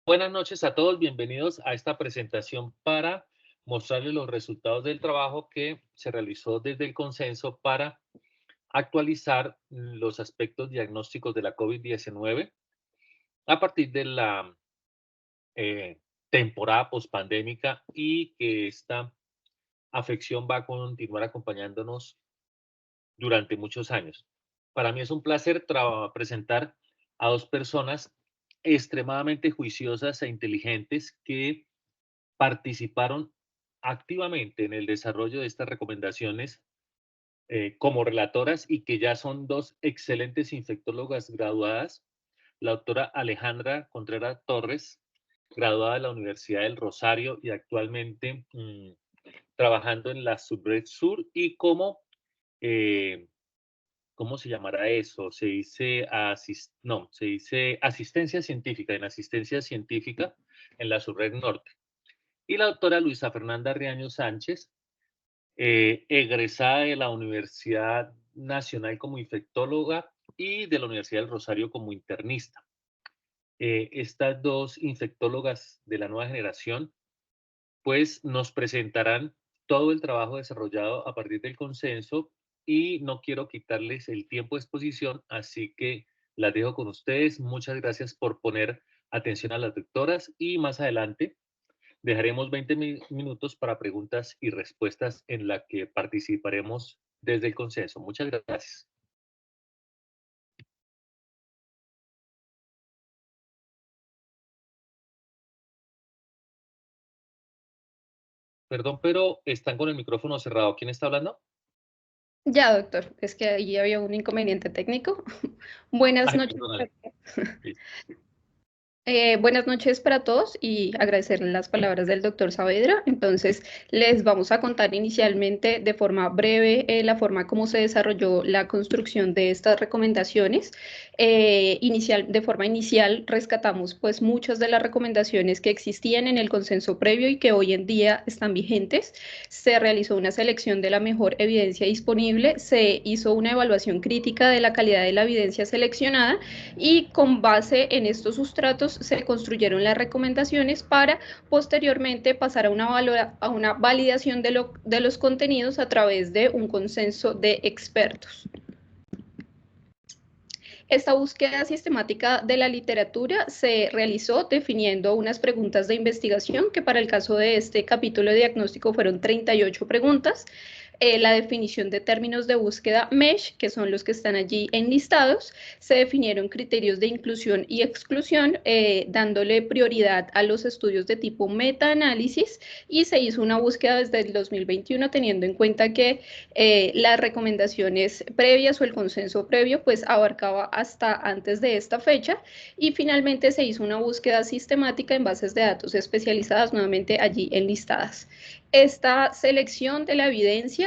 Buenas noches a todos, bienvenidos a esta presentación para mostrarles los resultados del trabajo que se realizó desde el consenso para actualizar los aspectos diagnósticos de la COVID-19 a partir de la temporada pospandémica y que esta afección va a continuar acompañándonos durante muchos años. Para mí es un placer presentar a dos personas extremadamente juiciosas e inteligentes que participaron activamente en el desarrollo de estas recomendaciones como relatoras y que ya son dos excelentes infectólogas graduadas, la doctora Alejandra Contreras Torres, graduada de la Universidad del Rosario y actualmente trabajando en la Subred Sur y como, ¿cómo se llamará eso? Se dice, no, se dice asistencia científica, en asistencia científica en la Subred Norte. Y la doctora Luisa Fernanda Riaño Sánchez, egresada de la Universidad Nacional como infectóloga y de la Universidad del Rosario como internista. Estas dos infectólogas de la nueva generación, pues nos presentarán todo el trabajo desarrollado a partir del consenso y no quiero quitarles el tiempo de exposición, así que las dejo con ustedes. Muchas gracias por poner atención a las doctoras y más adelante dejaremos 20 minutos para preguntas y respuestas en la que participaremos desde el consenso. Muchas gracias. Perdón, pero están con el micrófono cerrado. ¿Quién está hablando? Ya, doctor, es que ahí había un inconveniente técnico. Buenas Ay, noches. perdónale. Sí. Buenas noches para todos y agradecerle las palabras del doctor Saavedra. Entonces, les vamos a contar inicialmente de forma breve la forma como se desarrolló la construcción de estas recomendaciones. De forma inicial, rescatamos pues muchas de las recomendaciones que existían en el consenso previo y que hoy en día están vigentes. Se realizó una selección de la mejor evidencia disponible, se hizo una evaluación crítica de la calidad de la evidencia seleccionada y con base en estos sustratos se construyeron las recomendaciones para posteriormente pasar a una validación de los contenidos a través de un consenso de expertos. Esta búsqueda sistemática de la literatura se realizó definiendo unas preguntas de investigación que para el caso de este capítulo de diagnóstico fueron 38 preguntas. La definición de términos de búsqueda MESH, que son los que están allí enlistados, se definieron criterios de inclusión y exclusión, dándole prioridad a los estudios de tipo metaanálisis y se hizo una búsqueda desde el 2021 teniendo en cuenta que las recomendaciones previas o el consenso previo pues abarcaba hasta antes de esta fecha y finalmente se hizo una búsqueda sistemática en bases de datos especializadas nuevamente allí enlistadas. Esta selección de la evidencia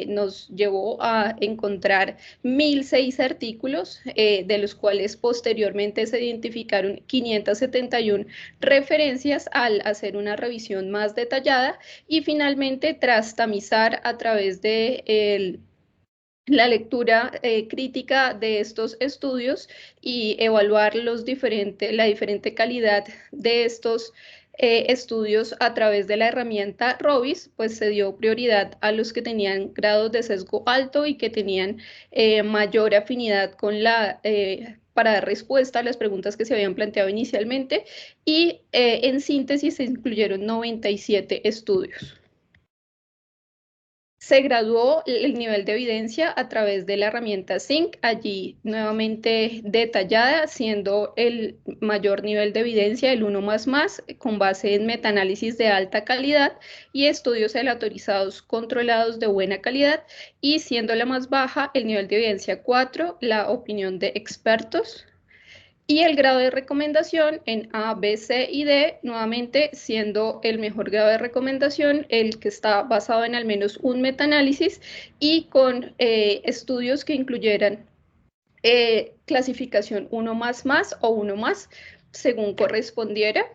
nos llevó a encontrar 1.006 artículos, de los cuales posteriormente se identificaron 571 referencias al hacer una revisión más detallada y finalmente tras tamizar a través de la lectura crítica de estos estudios y evaluar la diferente calidad de estos estudios a través de la herramienta ROBIS, pues se dio prioridad a los que tenían grados de sesgo alto y que tenían mayor afinidad con para dar respuesta a las preguntas que se habían planteado inicialmente y en síntesis se incluyeron 97 estudios. Se graduó el nivel de evidencia a través de la herramienta SYNC, allí nuevamente detallada, siendo el mayor nivel de evidencia el 1++, con base en metaanálisis de alta calidad y estudios aleatorizados controlados de buena calidad, y siendo la más baja el nivel de evidencia 4, la opinión de expertos. Y el grado de recomendación en A, B, C y D, nuevamente siendo el mejor grado de recomendación el que está basado en al menos un metaanálisis y con estudios que incluyeran clasificación 1++ o 1+, según correspondiera.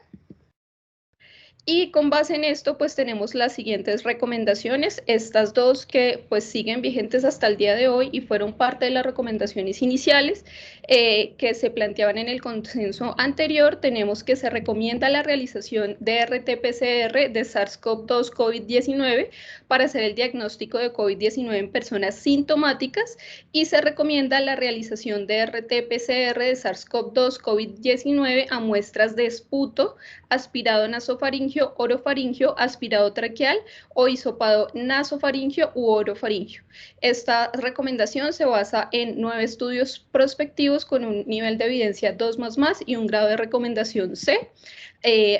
Y con base en esto, pues tenemos las siguientes recomendaciones, estas dos que pues siguen vigentes hasta el día de hoy y fueron parte de las recomendaciones iniciales que se planteaban en el consenso anterior. Tenemos que se recomienda la realización de RT-PCR de SARS-CoV-2 COVID-19 para hacer el diagnóstico de COVID-19 en personas sintomáticas y se recomienda la realización de RT-PCR de SARS-CoV-2 COVID-19 a muestras de esputo, aspirado nasofaringio, orofaringio, aspirado traqueal o hisopado nasofaringio u orofaringio. Esta recomendación se basa en 9 estudios prospectivos con un nivel de evidencia 2++ y un grado de recomendación C.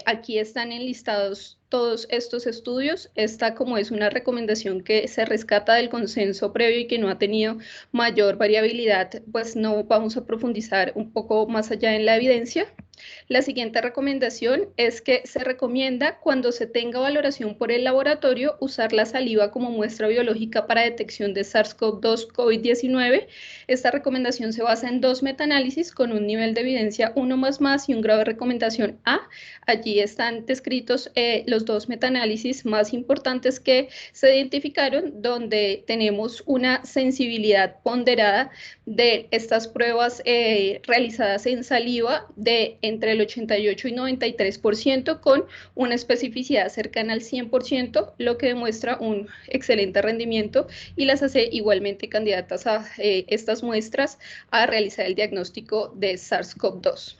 Aquí están enlistados todos estos estudios. Esta, como es una recomendación que se rescata del consenso previo y que no ha tenido mayor variabilidad, pues no vamos a profundizar un poco más allá en la evidencia. La siguiente recomendación es que se recomienda, cuando se tenga valoración por el laboratorio, usar la saliva como muestra biológica para detección de SARS-CoV-2 COVID-19. Esta recomendación se basa en 2 metaanálisis con un nivel de evidencia 1++ y un grado de recomendación A. Allí están descritos los 2 metaanálisis más importantes que se identificaron, donde tenemos una sensibilidad ponderada de estas pruebas realizadas en saliva de entre el 88 y 93%, con una especificidad cercana al 100%, lo que demuestra un excelente rendimiento y las hace igualmente candidatas a estas muestras a realizar el diagnóstico de SARS-CoV-2.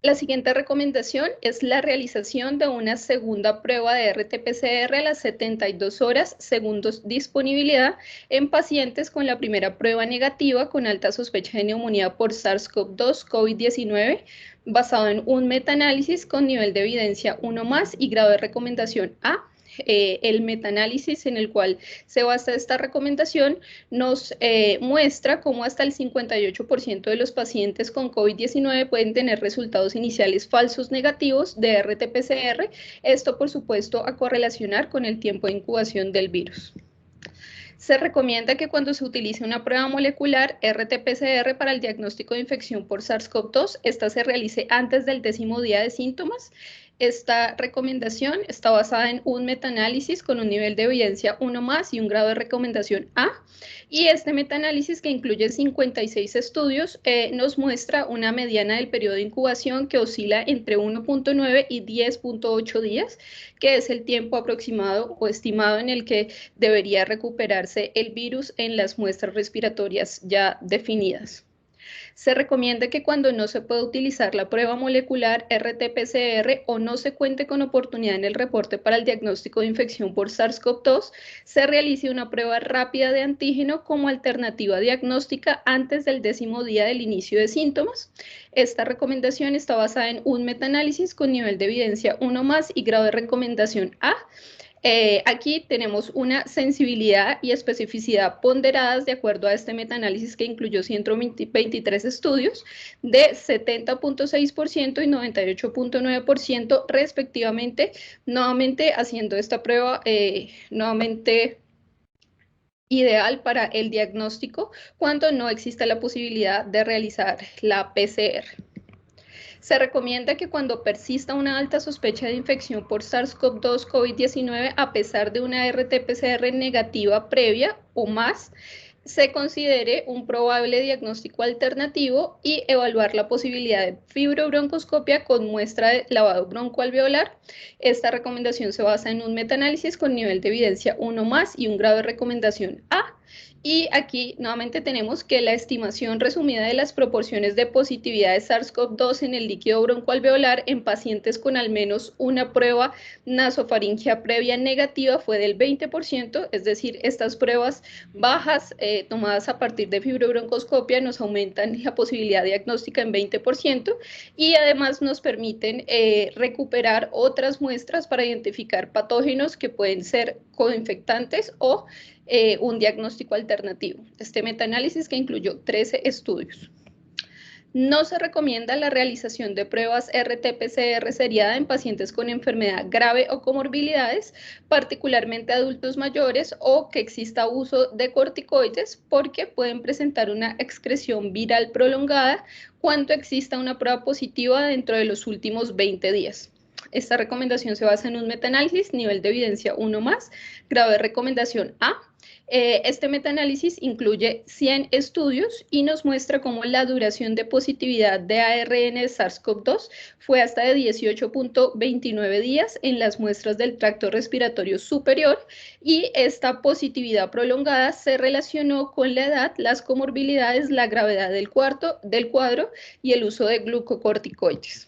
La siguiente recomendación es la realización de una segunda prueba de RT-PCR a las 72 horas según disponibilidad en pacientes con la primera prueba negativa con alta sospecha de neumonía por SARS-CoV-2 COVID-19, basado en un metaanálisis con nivel de evidencia 1+ y grado de recomendación A. El metaanálisis en el cual se basa esta recomendación nos muestra cómo hasta el 58% de los pacientes con COVID-19 pueden tener resultados iniciales falsos negativos de RT-PCR. Esto, por supuesto, a correlacionar con el tiempo de incubación del virus. Se recomienda que cuando se utilice una prueba molecular RT-PCR para el diagnóstico de infección por SARS-CoV-2, esta se realice antes del 10º día de síntomas. Esta recomendación está basada en un metaanálisis con un nivel de evidencia 1+ y un grado de recomendación A. Y este metaanálisis, que incluye 56 estudios, nos muestra una mediana del periodo de incubación que oscila entre 1.9 y 10.8 días, que es el tiempo aproximado o estimado en el que debería recuperarse el virus en las muestras respiratorias ya definidas. Se recomienda que cuando no se pueda utilizar la prueba molecular RT-PCR o no se cuente con oportunidad en el reporte para el diagnóstico de infección por SARS-CoV-2, se realice una prueba rápida de antígeno como alternativa diagnóstica antes del 10º día del inicio de síntomas. Esta recomendación está basada en un metaanálisis con nivel de evidencia 1+ y grado de recomendación A. Aquí tenemos una sensibilidad y especificidad ponderadas de acuerdo a este metaanálisis que incluyó 123 estudios de 70.6% y 98.9% respectivamente, nuevamente haciendo esta prueba nuevamente ideal para el diagnóstico cuando no exista la posibilidad de realizar la PCR. Se recomienda que cuando persista una alta sospecha de infección por SARS-CoV-2 COVID-19, a pesar de una RT-PCR negativa previa o más, se considere un probable diagnóstico alternativo y evaluar la posibilidad de fibrobroncoscopia con muestra de lavado broncoalveolar. Esta recomendación se basa en un metaanálisis con nivel de evidencia 1+ y un grado de recomendación A. Y aquí nuevamente tenemos que la estimación resumida de las proporciones de positividad de SARS-CoV-2 en el líquido broncoalveolar en pacientes con al menos una prueba nasofaringea previa negativa fue del 20%, es decir, estas pruebas bajas tomadas a partir de fibrobroncoscopia nos aumentan la posibilidad diagnóstica en 20% y además nos permiten recuperar otras muestras para identificar patógenos que pueden ser coinfectantes o un diagnóstico alternativo. Este metaanálisis, que incluyó 13 estudios. No se recomienda la realización de pruebas RT-PCR seriada en pacientes con enfermedad grave o comorbilidades, particularmente adultos mayores, o que exista uso de corticoides, porque pueden presentar una excreción viral prolongada cuando exista una prueba positiva dentro de los últimos 20 días. Esta recomendación se basa en un metaanálisis, nivel de evidencia 1+, grado de recomendación A. Este metaanálisis incluye 100 estudios y nos muestra cómo la duración de positividad de ARN de SARS-CoV-2 fue hasta de 18.29 días en las muestras del tracto respiratorio superior, y esta positividad prolongada se relacionó con la edad, las comorbilidades, la gravedad del cuadro y el uso de glucocorticoides.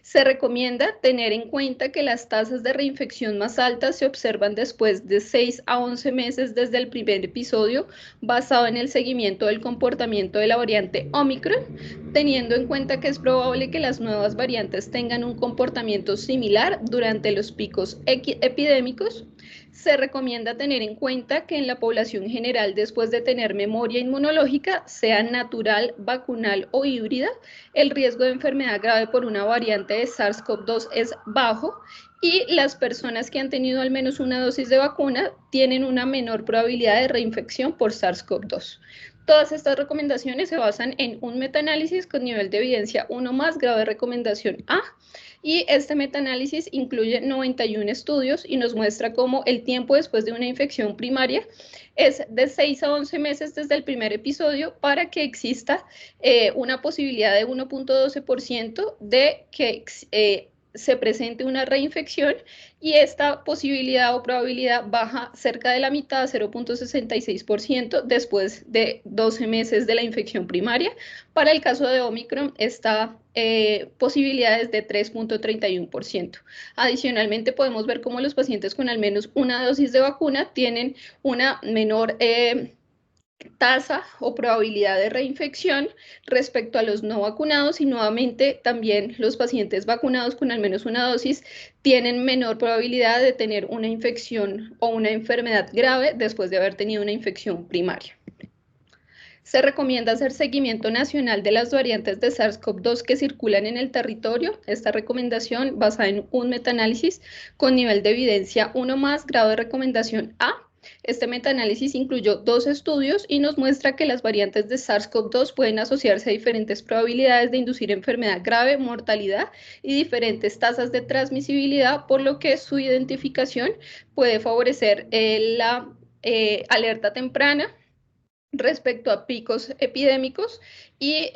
Se recomienda tener en cuenta que las tasas de reinfección más altas se observan después de 6 a 11 meses desde el primer episodio, basado en el seguimiento del comportamiento de la variante Omicron, teniendo en cuenta que es probable que las nuevas variantes tengan un comportamiento similar durante los picos epidémicos. Se recomienda tener en cuenta que en la población general, después de tener memoria inmunológica, sea natural, vacunal o híbrida, el riesgo de enfermedad grave por una variante de SARS-CoV-2 es bajo, y las personas que han tenido al menos una dosis de vacuna tienen una menor probabilidad de reinfección por SARS-CoV-2. Todas estas recomendaciones se basan en un metaanálisis con nivel de evidencia 1+, grado de recomendación A, y este metaanálisis incluye 91 estudios y nos muestra cómo el tiempo después de una infección primaria es de 6 a 11 meses desde el primer episodio, para que exista una posibilidad de 1.12% de que se presente una reinfección, y esta posibilidad o probabilidad baja cerca de la mitad, 0.66%, después de 12 meses de la infección primaria. Para el caso de Omicron, esta posibilidad es de 3.31%. Adicionalmente, podemos ver cómo los pacientes con al menos una dosis de vacuna tienen una menor tasa o probabilidad de reinfección respecto a los no vacunados, y nuevamente también los pacientes vacunados con al menos una dosis tienen menor probabilidad de tener una infección o una enfermedad grave después de haber tenido una infección primaria. Se recomienda hacer seguimiento nacional de las variantes de SARS-CoV-2 que circulan en el territorio. Esta recomendación basada en un metaanálisis con nivel de evidencia 1+, grado de recomendación A. Este metaanálisis incluyó 2 estudios y nos muestra que las variantes de SARS-CoV-2 pueden asociarse a diferentes probabilidades de inducir enfermedad grave, mortalidad y diferentes tasas de transmisibilidad, por lo que su identificación puede favorecer la alerta temprana respecto a picos epidémicos y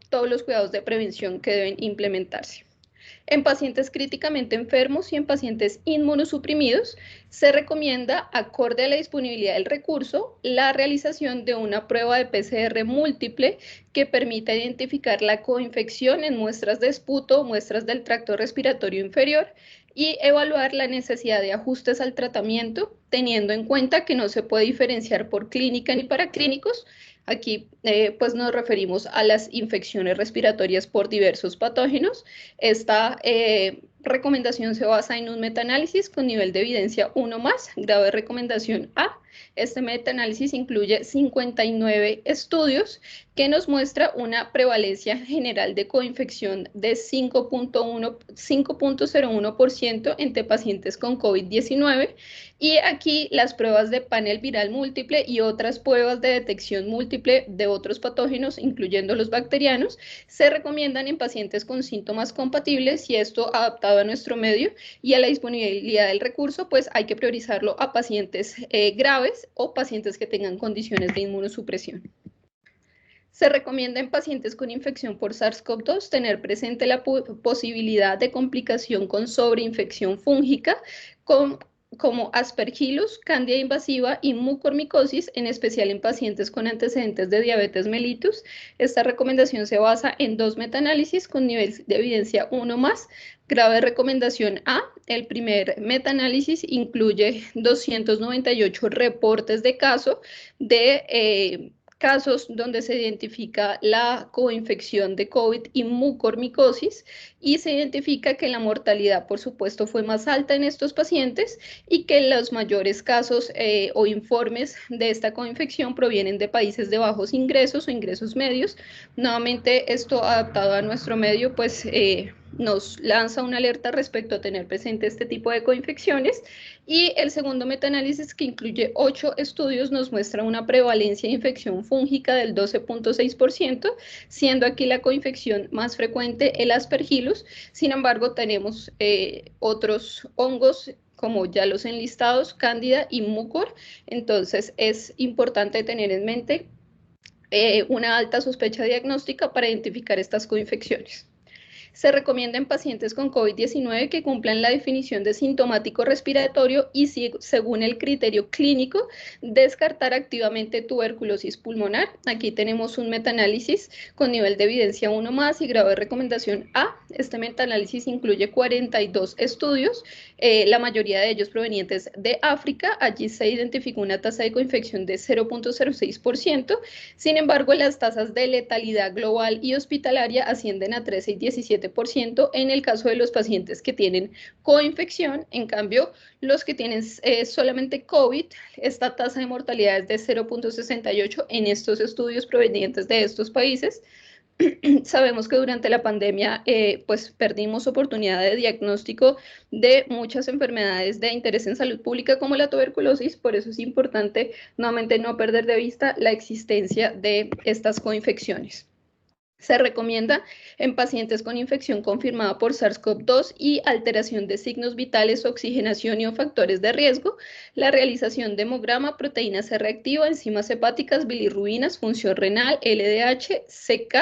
todos los cuidados de prevención que deben implementarse. En pacientes críticamente enfermos y en pacientes inmunosuprimidos, se recomienda, acorde a la disponibilidad del recurso, la realización de una prueba de PCR múltiple que permita identificar la coinfección en muestras de esputo o muestras del tracto respiratorio inferior, y evaluar la necesidad de ajustes al tratamiento, teniendo en cuenta que no se puede diferenciar por clínica ni para clínicos. Aquí pues nos referimos a las infecciones respiratorias por diversos patógenos. Esta recomendación se basa en un metaanálisis con nivel de evidencia 1+, grado de recomendación A. Este metaanálisis incluye 59 estudios que nos muestra una prevalencia general de coinfección de 5.01% entre pacientes con COVID-19, y aquí las pruebas de panel viral múltiple y otras pruebas de detección múltiple de otros patógenos, incluyendo los bacterianos, se recomiendan en pacientes con síntomas compatibles, y esto adaptado a nuestro medio y a la disponibilidad del recurso, pues hay que priorizarlo a pacientes graves o pacientes que tengan condiciones de inmunosupresión. Se recomienda en pacientes con infección por SARS-CoV-2 tener presente la posibilidad de complicación con sobreinfección fúngica como Aspergillus, Candida invasiva y mucormicosis, en especial en pacientes con antecedentes de diabetes mellitus. Esta recomendación se basa en 2 metaanálisis con nivel de evidencia 1+, grado de recomendación A. El primer metaanálisis incluye 298 reportes de caso de casos donde se identifica la coinfección de COVID y mucormicosis, y se identifica que la mortalidad, por supuesto, fue más alta en estos pacientes, y que los mayores casos o informes de esta coinfección provienen de países de bajos ingresos o ingresos medios. Nuevamente, esto adaptado a nuestro medio, pues nos lanza una alerta respecto a tener presente este tipo de coinfecciones. Y el segundo metaanálisis, que incluye 8 estudios, nos muestra una prevalencia de infección fúngica del 12.6%, siendo aquí la coinfección más frecuente el Aspergillus. Sin embargo, tenemos otros hongos como ya los enlistados, Cándida y Mucor. Entonces es importante tener en mente una alta sospecha diagnóstica para identificar estas coinfecciones. Se recomienda en pacientes con COVID-19 que cumplan la definición de sintomático respiratorio y, según el criterio clínico, descartar activamente tuberculosis pulmonar. Aquí tenemos un metaanálisis con nivel de evidencia 1 más y grado de recomendación A. Este metaanálisis incluye 42 estudios, la mayoría de ellos provenientes de África. Allí se identificó una tasa de coinfección de 0.06%. Sin embargo, las tasas de letalidad global y hospitalaria ascienden a 13 y 17% en el caso de los pacientes que tienen coinfección. En cambio, los que tienen solamente COVID, esta tasa de mortalidad es de 0.68 en estos estudios provenientes de estos países. Sabemos que durante la pandemia pues perdimos oportunidad de diagnóstico de muchas enfermedades de interés en salud pública como la tuberculosis, por eso es importante nuevamente no perder de vista la existencia de estas coinfecciones. Se recomienda en pacientes con infección confirmada por SARS-CoV-2 y alteración de signos vitales, oxigenación y o factores de riesgo, la realización de hemograma, proteína C reactiva, enzimas hepáticas, bilirrubinas, función renal, LDH, CK,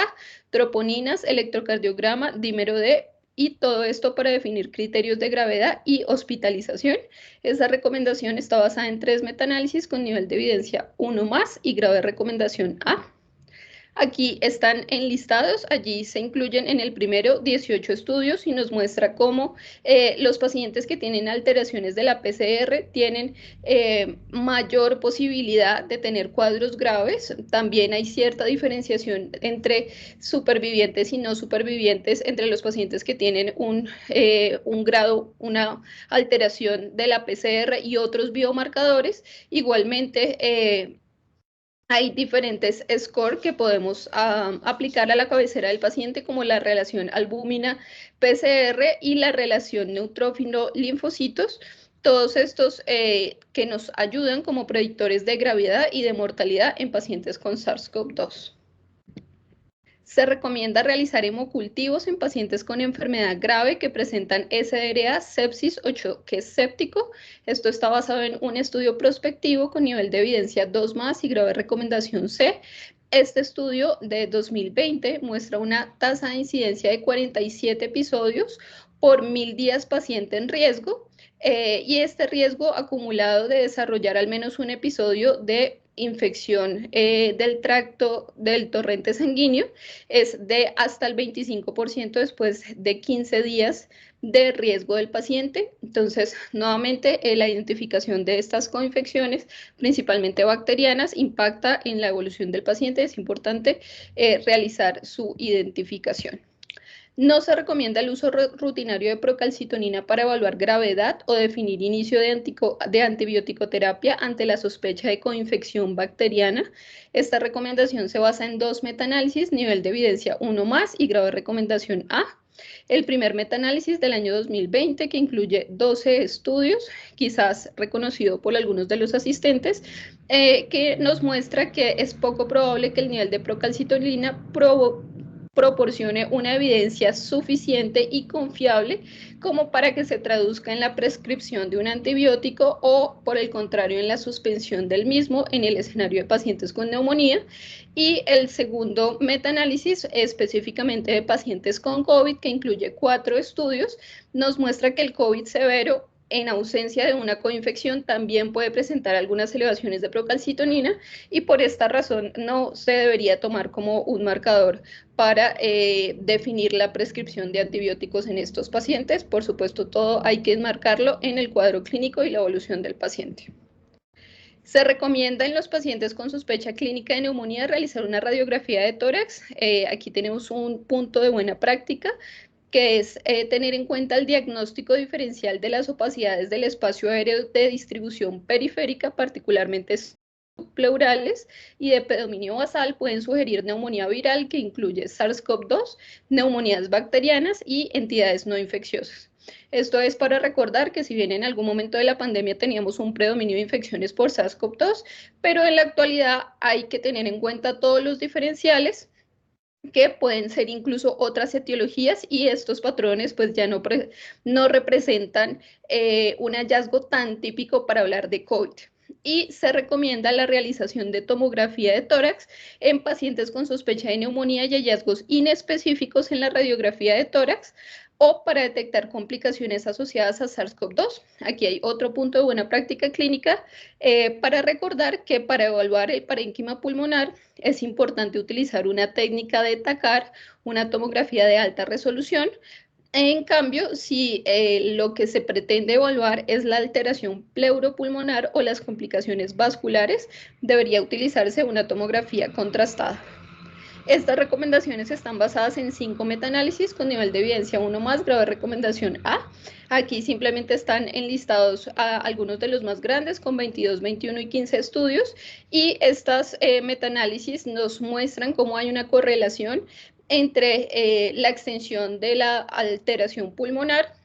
troponinas, electrocardiograma, dímero D, y todo esto para definir criterios de gravedad y hospitalización. Esa recomendación está basada en 3 metaanálisis con nivel de evidencia 1 más y grado de recomendación A. Aquí están enlistados, allí se incluyen en el primero 18 estudios y nos muestra cómo los pacientes que tienen alteraciones de la PCR tienen mayor posibilidad de tener cuadros graves. También hay cierta diferenciación entre supervivientes y no supervivientes entre los pacientes que tienen un grado, una alteración de la PCR y otros biomarcadores. Igualmente, hay diferentes scores que podemos aplicar a la cabecera del paciente, como la relación albúmina-PCR y la relación neutrófilo-linfocitos, todos estos que nos ayudan como predictores de gravedad y de mortalidad en pacientes con SARS-CoV-2. Se recomienda realizar hemocultivos en pacientes con enfermedad grave que presentan SDRA, sepsis o choque séptico. Esto está basado en un estudio prospectivo con nivel de evidencia 2 más y grado de recomendación C. Este estudio de 2020 muestra una tasa de incidencia de 47 episodios por 1000 días paciente en riesgo, y este riesgo acumulado de desarrollar al menos un episodio de infección del tracto del torrente sanguíneo es de hasta el 25% después de 15 días de riesgo del paciente. Entonces, nuevamente, la identificación de estas coinfecciones, principalmente bacterianas, impacta en la evolución del paciente. Es importante realizar su identificación. No se recomienda el uso rutinario de procalcitonina para evaluar gravedad o definir inicio de antibiótico-terapia ante la sospecha de coinfección bacteriana. Esta recomendación se basa en 2 metaanálisis, nivel de evidencia 1 más y grado de recomendación A. El primer metaanálisis del año 2020, que incluye 12 estudios, quizás reconocido por algunos de los asistentes, que nos muestra que es poco probable que el nivel de procalcitonina proporcione una evidencia suficiente y confiable como para que se traduzca en la prescripción de un antibiótico o, por el contrario, en la suspensión del mismo en el escenario de pacientes con neumonía. Y el segundo metaanálisis, específicamente de pacientes con COVID, que incluye 4 estudios, nos muestra que el COVID severo, en ausencia de una coinfección, también puede presentar algunas elevaciones de procalcitonina, y por esta razón no se debería tomar como un marcador para definir la prescripción de antibióticos en estos pacientes. Por supuesto, todo hay que enmarcarlo en el cuadro clínico y la evolución del paciente. Se recomienda en los pacientes con sospecha clínica de neumonía realizar una radiografía de tórax. Aquí tenemos un punto de buena práctica, que es tener en cuenta el diagnóstico diferencial de las opacidades del espacio aéreo de distribución periférica, particularmente pleurales y de predominio basal pueden sugerir neumonía viral que incluye SARS-CoV-2, neumonías bacterianas y entidades no infecciosas. Esto es para recordar que si bien en algún momento de la pandemia teníamos un predominio de infecciones por SARS-CoV-2, pero en la actualidad hay que tener en cuenta todos los diferenciales que pueden ser incluso otras etiologías y estos patrones pues ya no representan un hallazgo tan típico para hablar de COVID. Y se recomienda la realización de tomografía de tórax en pacientes con sospecha de neumonía y hallazgos inespecíficos en la radiografía de tórax o para detectar complicaciones asociadas a SARS-CoV-2. Aquí hay otro punto de buena práctica clínica para recordar que para evaluar el parénquima pulmonar es importante utilizar una técnica de TACAR, una tomografía de alta resolución. En cambio, si lo que se pretende evaluar es la alteración pleuropulmonar o las complicaciones vasculares, debería utilizarse una tomografía contrastada. Estas recomendaciones están basadas en 5 metaanálisis con nivel de evidencia 1 más, grado de recomendación A. Aquí simplemente están enlistados algunos de los más grandes con 22, 21 y 15 estudios y estas metaanálisis nos muestran cómo hay una correlación entre la extensión de la alteración pulmonar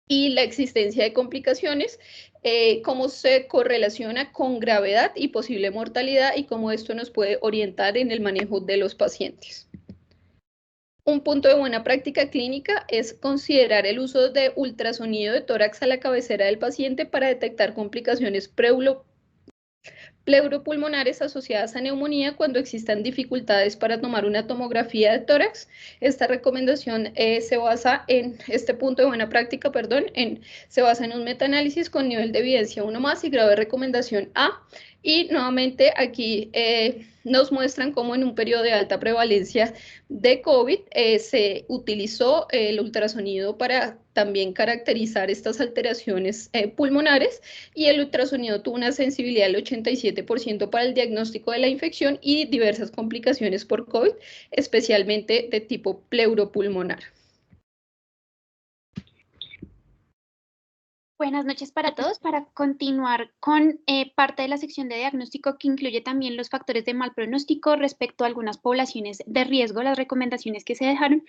y la existencia de complicaciones, cómo se correlaciona con gravedad y posible mortalidad y cómo esto nos puede orientar en el manejo de los pacientes. Un punto de buena práctica clínica es considerar el uso de ultrasonido de tórax a la cabecera del paciente para detectar complicaciones pleuropulmonares asociadas a neumonía cuando existan dificultades para tomar una tomografía de tórax. Esta recomendación se basa en este punto de buena práctica, se basa en un metaanálisis con nivel de evidencia 1 más y grado de recomendación A. Y nuevamente aquí nos muestran cómo en un periodo de alta prevalencia de COVID se utilizó el ultrasonido para también caracterizar estas alteraciones pulmonares y el ultrasonido tuvo una sensibilidad del 87% para el diagnóstico de la infección y diversas complicaciones por COVID, especialmente de tipo pleuropulmonar. Buenas noches para todos. Para continuar con parte de la sección de diagnóstico que incluye también los factores de mal pronóstico respecto a algunas poblaciones de riesgo, las recomendaciones que se dejaron,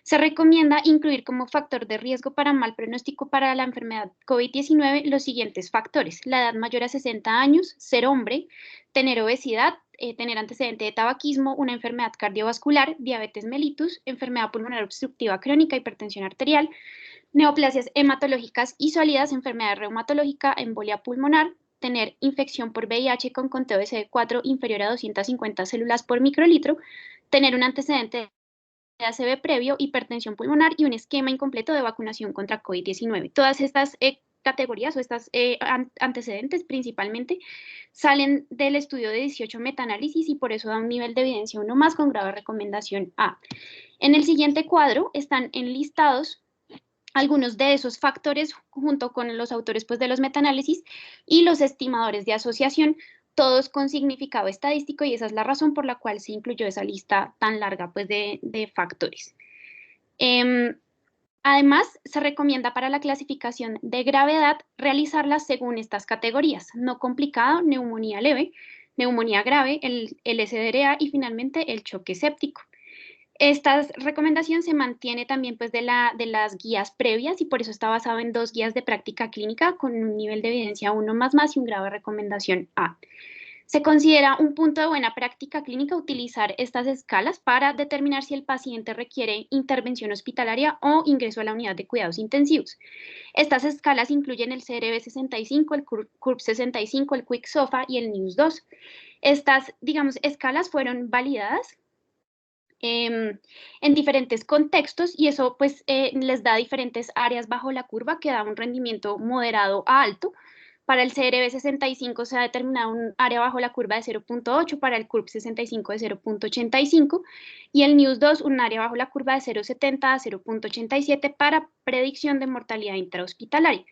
se recomienda incluir como factor de riesgo para mal pronóstico para la enfermedad COVID-19 los siguientes factores: la edad mayor a 60 años, ser hombre, tener obesidad, tener antecedente de tabaquismo, una enfermedad cardiovascular, diabetes mellitus, enfermedad pulmonar obstructiva crónica, hipertensión arterial, neoplasias hematológicas y sólidas, enfermedad reumatológica, embolia pulmonar, tener infección por VIH con conteo de CD4 inferior a 250 células por microlitro, tener un antecedente de ACV previo, hipertensión pulmonar y un esquema incompleto de vacunación contra COVID-19. Todas estas categorías o estos antecedentes principalmente salen del estudio de 18 metaanálisis y por eso da un nivel de evidencia 1 más con grado de recomendación A. En el siguiente cuadro están enlistados algunos de esos factores junto con los autores pues, de los metaanálisis y los estimadores de asociación, todos con significado estadístico, y esa es la razón por la cual se incluyó esa lista tan larga pues, de factores. Además, se recomienda para la clasificación de gravedad realizarla según estas categorías: no complicado, neumonía leve, neumonía grave, el SDRA y finalmente el choque séptico. Esta recomendación se mantiene también pues, de las guías previas y por eso está basado en 2 guías de práctica clínica con un nivel de evidencia 1 más y un grado de recomendación A. Se considera un punto de buena práctica clínica utilizar estas escalas para determinar si el paciente requiere intervención hospitalaria o ingreso a la unidad de cuidados intensivos. Estas escalas incluyen el CRB-65, el CURB-65, el QIC-SOFA y el NEWS-2. Estas, escalas fueron validadas en diferentes contextos y eso pues les da diferentes áreas bajo la curva que da un rendimiento moderado a alto. Para el CRB-65 se ha determinado un área bajo la curva de 0.8, para el CURB-65 de 0.85 y el NEWS-2 un área bajo la curva de 0.70 a 0.87 para predicción de mortalidad intrahospitalaria.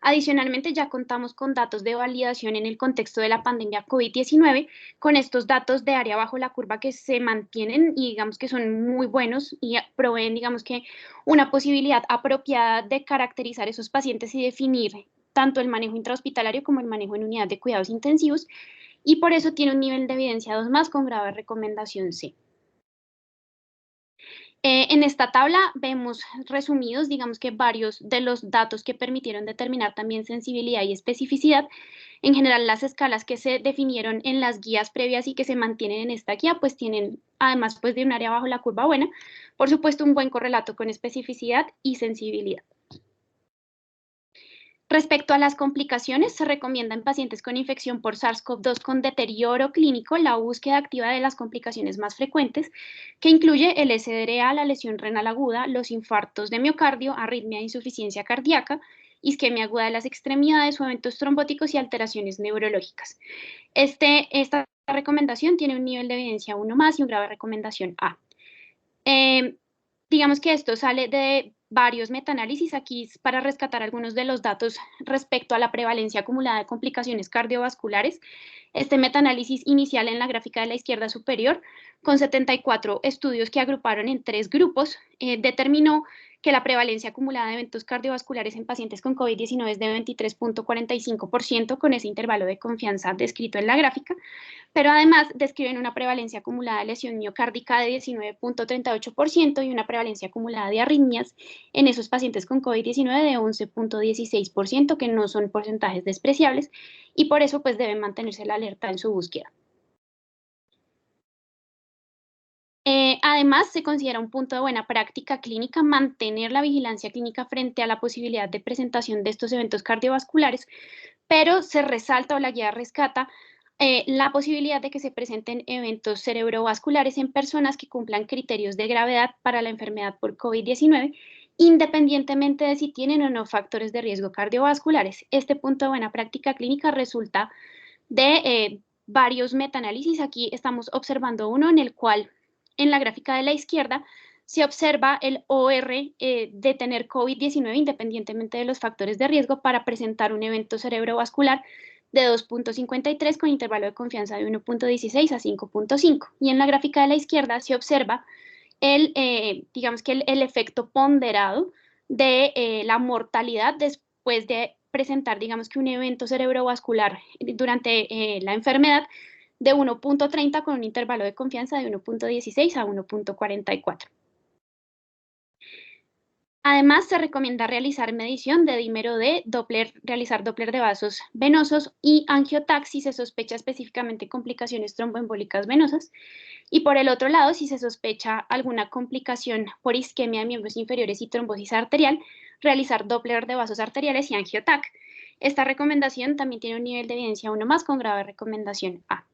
Adicionalmente, ya contamos con datos de validación en el contexto de la pandemia COVID-19, con estos datos de área bajo la curva que se mantienen y digamos que son muy buenos y proveen, digamos que, una posibilidad apropiada de caracterizar esos pacientes y definir tanto el manejo intrahospitalario como el manejo en unidad de cuidados intensivos, y por eso tiene un nivel de evidencia 2+ con grave recomendación C. En esta tabla vemos resumidos, digamos que varios de los datos que permitieron determinar también sensibilidad y especificidad. En general, las escalas que se definieron en las guías previas y que se mantienen en esta guía, pues tienen, además pues de un área bajo la curva buena, por supuesto un buen correlato con especificidad y sensibilidad. Respecto a las complicaciones, se recomienda en pacientes con infección por SARS-CoV-2 con deterioro clínico la búsqueda activa de las complicaciones más frecuentes, que incluye el SDRA, la lesión renal aguda, los infartos de miocardio, arritmia e insuficiencia cardíaca, isquemia aguda de las extremidades o eventos trombóticos y alteraciones neurológicas. Esta recomendación tiene un nivel de evidencia 1+ y un grave recomendación A. Digamos que esto sale de varios metaanálisis aquí para rescatar algunos de los datos respecto a la prevalencia acumulada de complicaciones cardiovasculares. Este metaanálisis inicial en la gráfica de la izquierda superior, con 74 estudios que agruparon en 3 grupos, determinó que la prevalencia acumulada de eventos cardiovasculares en pacientes con COVID-19 es de 23.45% con ese intervalo de confianza descrito en la gráfica, pero además describen una prevalencia acumulada de lesión miocárdica de 19.38% y una prevalencia acumulada de arritmias en esos pacientes con COVID-19 de 11.16%, que no son porcentajes despreciables, y por eso pues debe mantenerse la alerta en su búsqueda. Además, se considera un punto de buena práctica clínica mantener la vigilancia clínica frente a la posibilidad de presentación de estos eventos cardiovasculares, pero se resalta o la guía rescata la posibilidad de que se presenten eventos cerebrovasculares en personas que cumplan criterios de gravedad para la enfermedad por COVID-19, independientemente de si tienen o no factores de riesgo cardiovasculares. Este punto de buena práctica clínica resulta de varios metaanálisis. Aquí estamos observando uno en el cual, en la gráfica de la izquierda, se observa el OR de tener COVID-19 independientemente de los factores de riesgo para presentar un evento cerebrovascular de 2.53 con intervalo de confianza de 1.16 a 5.5. Y en la gráfica de la izquierda se observa digamos que el efecto ponderado de la mortalidad después de presentar, digamos que un evento cerebrovascular durante la enfermedad de 1.30 con un intervalo de confianza de 1.16 a 1.44. Además, se recomienda realizar medición de dímero D, realizar Doppler de vasos venosos y angiotac si se sospecha específicamente complicaciones tromboembólicas venosas. Y por el otro lado, si se sospecha alguna complicación por isquemia de miembros inferiores y trombosis arterial, realizar Doppler de vasos arteriales y angiotac. Esta recomendación también tiene un nivel de evidencia 1+ con grave recomendación A.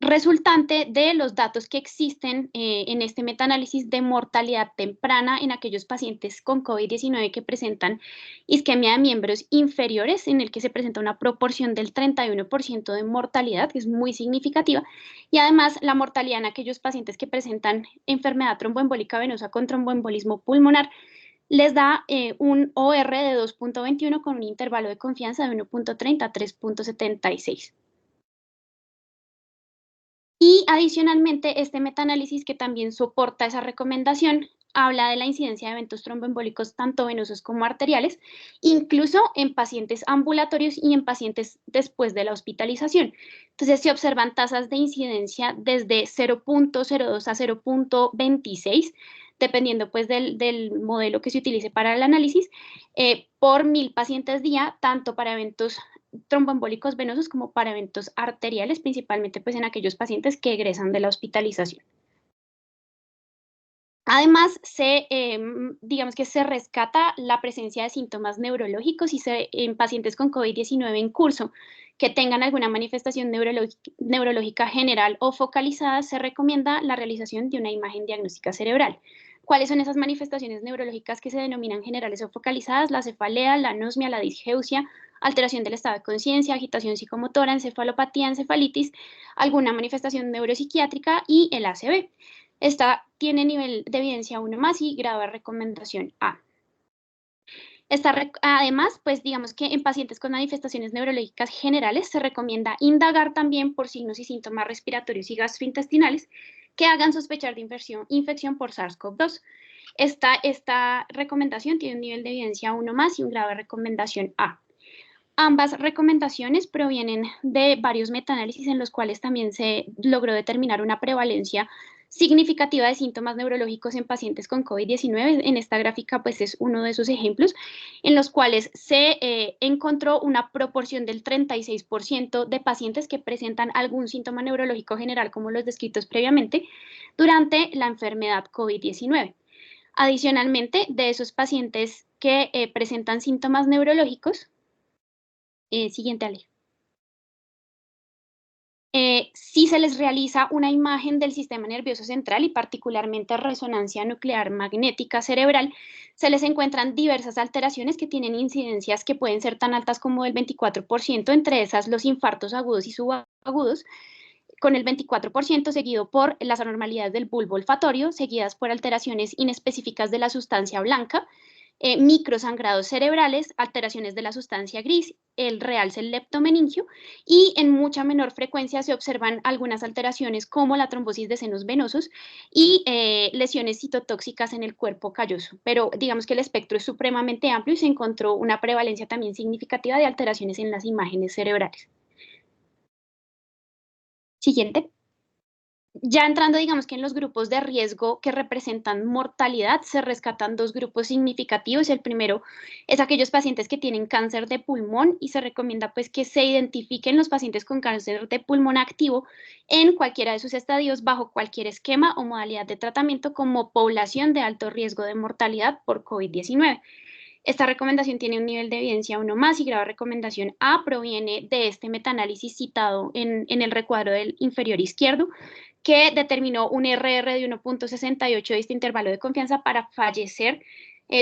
Resultante de los datos que existen en este metaanálisis de mortalidad temprana en aquellos pacientes con COVID-19 que presentan isquemia de miembros inferiores, en el que se presenta una proporción del 31% de mortalidad, que es muy significativa, y además la mortalidad en aquellos pacientes que presentan enfermedad tromboembólica venosa con tromboembolismo pulmonar, les da un OR de 2.21 con un intervalo de confianza de 1.30 a 3.76. Y adicionalmente, este metaanálisis que también soporta esa recomendación habla de la incidencia de eventos tromboembólicos tanto venosos como arteriales, incluso en pacientes ambulatorios y en pacientes después de la hospitalización. Entonces, se observan tasas de incidencia desde 0.02 a 0.26, dependiendo pues del modelo que se utilice para el análisis, por 1000 pacientes día, tanto para eventos tromboembólicos venosos como para eventos arteriales, principalmente pues en aquellos pacientes que egresan de la hospitalización. Además, digamos que se rescata la presencia de síntomas neurológicos en pacientes con COVID-19 en curso que tengan alguna manifestación neurológica general o focalizada, se recomienda la realización de una imagen diagnóstica cerebral. ¿Cuáles son esas manifestaciones neurológicas que se denominan generales o focalizadas? La cefalea, la anosmia, la disgeusia, alteración del estado de conciencia, agitación psicomotora, encefalopatía, encefalitis, alguna manifestación neuropsiquiátrica y el ACV. Esta tiene nivel de evidencia 1+ y grado de recomendación A. Además, pues digamos que en pacientes con manifestaciones neurológicas generales se recomienda indagar también por signos y síntomas respiratorios y gastrointestinales que hagan sospechar de infección por SARS-CoV-2. Esta recomendación tiene un nivel de evidencia 1+ y un grado de recomendación A. Ambas recomendaciones provienen de varios metaanálisis en los cuales también se logró determinar una prevalencia significativa de síntomas neurológicos en pacientes con COVID-19. En esta gráfica pues es uno de esos ejemplos en los cuales se encontró una proporción del 36% de pacientes que presentan algún síntoma neurológico general como los descritos previamente durante la enfermedad COVID-19. Adicionalmente, de esos pacientes que presentan síntomas neurológicos, siguiente, Ale. Si se les realiza una imagen del sistema nervioso central y particularmente resonancia nuclear magnética cerebral, se les encuentran diversas alteraciones que tienen incidencias que pueden ser tan altas como el 24%, entre esas los infartos agudos y subagudos, con el 24% seguido por las anormalidades del bulbo olfatorio, seguidas por alteraciones inespecíficas de la sustancia blanca, microsangrados cerebrales, alteraciones de la sustancia gris, el realce leptomeningio, y en mucha menor frecuencia se observan algunas alteraciones como la trombosis de senos venosos y lesiones citotóxicas en el cuerpo calloso. Pero digamos que el espectro es supremamente amplio y se encontró una prevalencia también significativa de alteraciones en las imágenes cerebrales. Siguiente. Ya entrando, digamos que en los grupos de riesgo que representan mortalidad, se rescatan dos grupos significativos. El primero es aquellos pacientes que tienen cáncer de pulmón y se recomienda pues que se identifiquen los pacientes con cáncer de pulmón activo en cualquiera de sus estadios bajo cualquier esquema o modalidad de tratamiento como población de alto riesgo de mortalidad por COVID-19. Esta recomendación tiene un nivel de evidencia 1+ y grado de recomendación A, proviene de este metaanálisis citado en el recuadro del inferior izquierdo, que determinó un RR de 1.68 de este intervalo de confianza para fallecer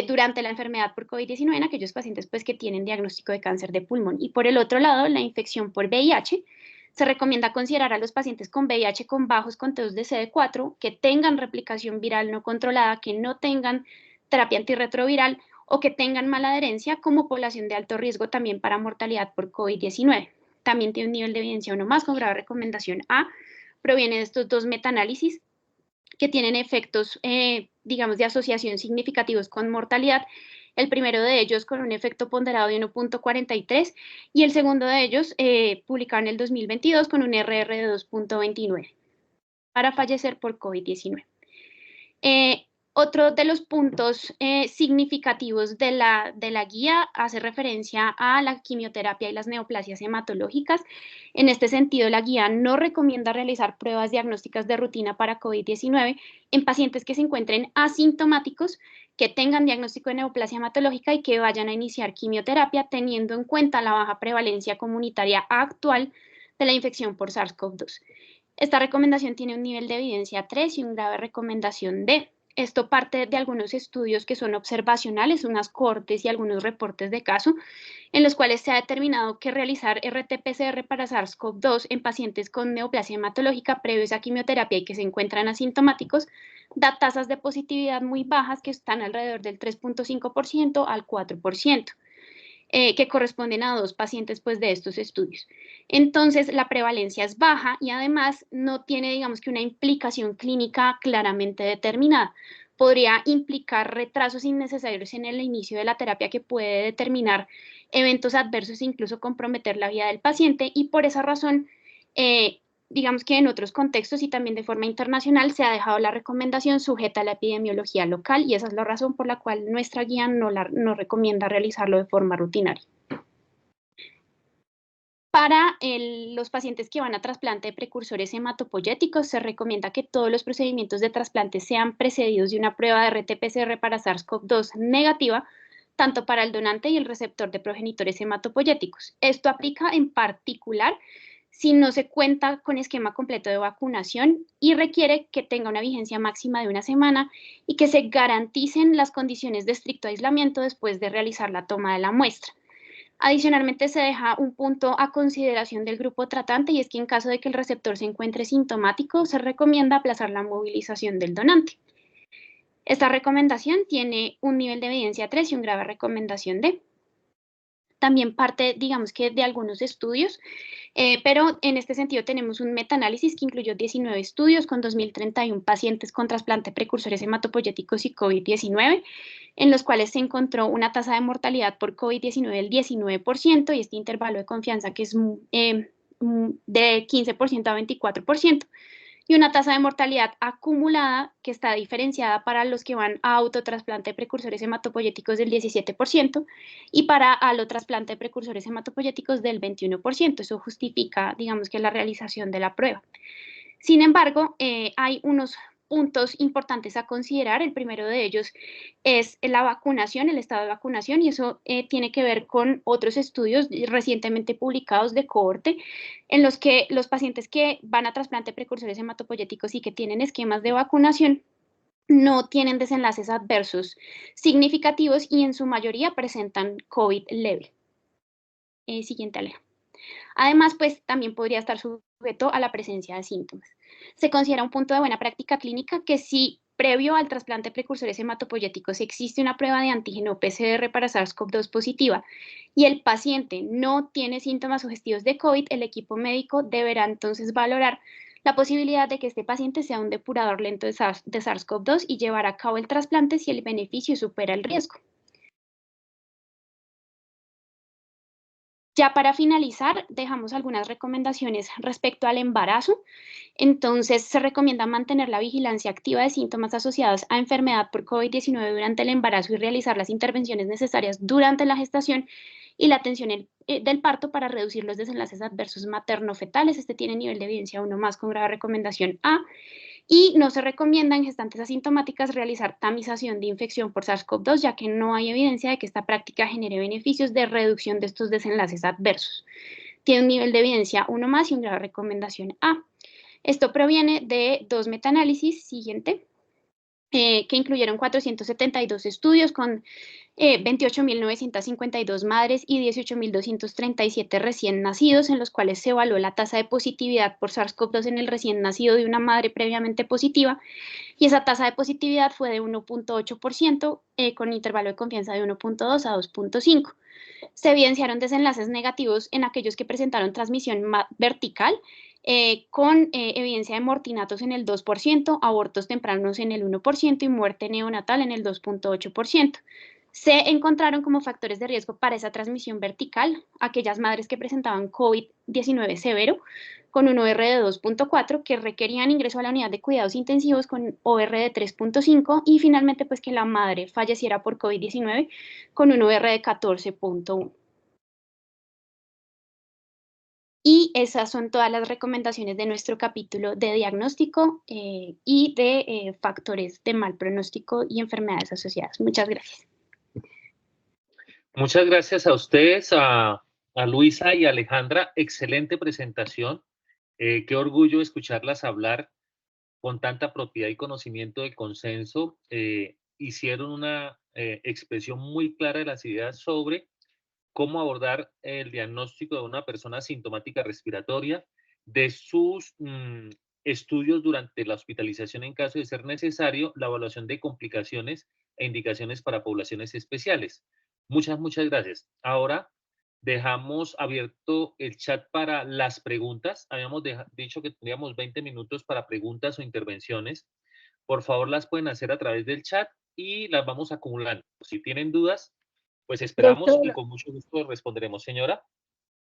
durante la enfermedad por COVID-19 en aquellos pacientes pues, que tienen diagnóstico de cáncer de pulmón. Y por el otro lado, la infección por VIH, se recomienda considerar a los pacientes con VIH con bajos conteos de CD4, que tengan replicación viral no controlada, que no tengan terapia antirretroviral o que tengan mala adherencia como población de alto riesgo también para mortalidad por COVID-19. También tiene un nivel de evidencia 1+ con grado de recomendación A. Proviene de estos dos metaanálisis que tienen efectos, digamos, de asociación significativos con mortalidad. El primero de ellos con un efecto ponderado de 1.43 y el segundo de ellos publicado en el 2022 con un RR de 2.29 para fallecer por COVID-19. Otro de los puntos significativos de la guía hace referencia a la quimioterapia y las neoplasias hematológicas. En este sentido, la guía no recomienda realizar pruebas diagnósticas de rutina para COVID-19 en pacientes que se encuentren asintomáticos, que tengan diagnóstico de neoplasia hematológica y que vayan a iniciar quimioterapia, teniendo en cuenta la baja prevalencia comunitaria actual de la infección por SARS-CoV-2. Esta recomendación tiene un nivel de evidencia 3 y un grado de recomendación D. Esto parte de algunos estudios que son observacionales, unas cohortes y algunos reportes de caso, en los cuales se ha determinado que realizar RT-PCR para SARS-CoV-2 en pacientes con neoplasia hematológica previos a quimioterapia y que se encuentran asintomáticos da tasas de positividad muy bajas que están alrededor del 3.5% al 4%. Que corresponden a 2 pacientes pues, de estos estudios. Entonces, la prevalencia es baja y además no tiene, digamos que una implicación clínica claramente determinada. Podría implicar retrasos innecesarios en el inicio de la terapia que puede determinar eventos adversos e incluso comprometer la vida del paciente y por esa razón, digamos que en otros contextos y también de forma internacional se ha dejado la recomendación sujeta a la epidemiología local y esa es la razón por la cual nuestra guía no recomienda realizarlo de forma rutinaria. Para los pacientes que van a trasplante de precursores hematopoyéticos, se recomienda que todos los procedimientos de trasplante sean precedidos de una prueba de RT-PCR para SARS-CoV-2 negativa, tanto para el donante y el receptor de progenitores hematopoyéticos. Esto aplica en particular si no se cuenta con esquema completo de vacunación y requiere que tenga una vigencia máxima de 1 semana y que se garanticen las condiciones de estricto aislamiento después de realizar la toma de la muestra. Adicionalmente, se deja un punto a consideración del grupo tratante y es que en caso de que el receptor se encuentre sintomático, se recomienda aplazar la movilización del donante. Esta recomendación tiene un nivel de evidencia 3 y un grado de recomendación D. también parte, digamos que de algunos estudios, pero en este sentido tenemos un metaanálisis que incluyó 19 estudios con 2.031 pacientes con trasplante precursores hematopoyéticos y COVID-19, en los cuales se encontró una tasa de mortalidad por COVID-19 del 19% y este intervalo de confianza que es de 15% a 24%. Y una tasa de mortalidad acumulada que está diferenciada para los que van a autotrasplante de precursores hematopoyéticos del 17% y para alotrasplante de precursores hematopoyéticos del 21%. Eso justifica, digamos que la realización de la prueba. Sin embargo, hay unos puntos importantes a considerar. El primero de ellos es la vacunación, el estado de vacunación, y eso tiene que ver con otros estudios recientemente publicados de cohorte, en los que los pacientes que van a trasplante de precursores hematopoyéticos y que tienen esquemas de vacunación no tienen desenlaces adversos significativos y en su mayoría presentan COVID leve. Siguiente, Aleja. Además, pues también podría estar sujeto a la presencia de síntomas. Se considera un punto de buena práctica clínica que si previo al trasplante de precursores hematopoyéticos existe una prueba de antígeno PCR para SARS-CoV-2 positiva y el paciente no tiene síntomas sugestivos de COVID, el equipo médico deberá entonces valorar la posibilidad de que este paciente sea un depurador lento de SARS-CoV-2 y llevar a cabo el trasplante si el beneficio supera el riesgo. Ya para finalizar, dejamos algunas recomendaciones respecto al embarazo. Entonces, se recomienda mantener la vigilancia activa de síntomas asociados a enfermedad por COVID-19 durante el embarazo y realizar las intervenciones necesarias durante la gestación y la atención del parto para reducir los desenlaces adversos materno-fetales. Este tiene nivel de evidencia 1 más con grave recomendación A. Y no se recomienda en gestantes asintomáticas realizar tamización de infección por SARS-CoV-2, ya que no hay evidencia de que esta práctica genere beneficios de reducción de estos desenlaces adversos. Tiene un nivel de evidencia 1 más y una grave recomendación A. Esto proviene de 2 metaanálisis, siguiente, que incluyeron 472 estudios con 28.952 madres y 18.237 recién nacidos, en los cuales se evaluó la tasa de positividad por SARS-CoV-2 en el recién nacido de una madre previamente positiva, y esa tasa de positividad fue de 1.8%, con intervalo de confianza de 1.2 a 2.5. Se evidenciaron desenlaces negativos en aquellos que presentaron transmisión vertical, con evidencia de mortinatos en el 2%, abortos tempranos en el 1% y muerte neonatal en el 2.8%. Se encontraron como factores de riesgo para esa transmisión vertical aquellas madres que presentaban COVID-19 severo con un OR de 2.4 que requerían ingreso a la unidad de cuidados intensivos con OR de 3.5 y finalmente pues que la madre falleciera por COVID-19 con un OR de 14.1. Y esas son todas las recomendaciones de nuestro capítulo de diagnóstico y de factores de mal pronóstico y enfermedades asociadas. Muchas gracias. Muchas gracias a ustedes, a Luisa y a Alejandra. Excelente presentación. Qué orgullo escucharlas hablar con tanta propiedad y conocimiento del consenso. Hicieron una expresión muy clara de las ideas sobre cómo abordar el diagnóstico de una persona asintomática respiratoria, de sus estudios durante la hospitalización en caso de ser necesario, la evaluación de complicaciones e indicaciones para poblaciones especiales. Muchas gracias. Ahora dejamos abierto el chat para las preguntas. Habíamos dicho que teníamos 20 minutos para preguntas o intervenciones. Por favor, las pueden hacer a través del chat y las vamos acumulando. Si tienen dudas, pues esperamos y con mucho gusto responderemos. Señora.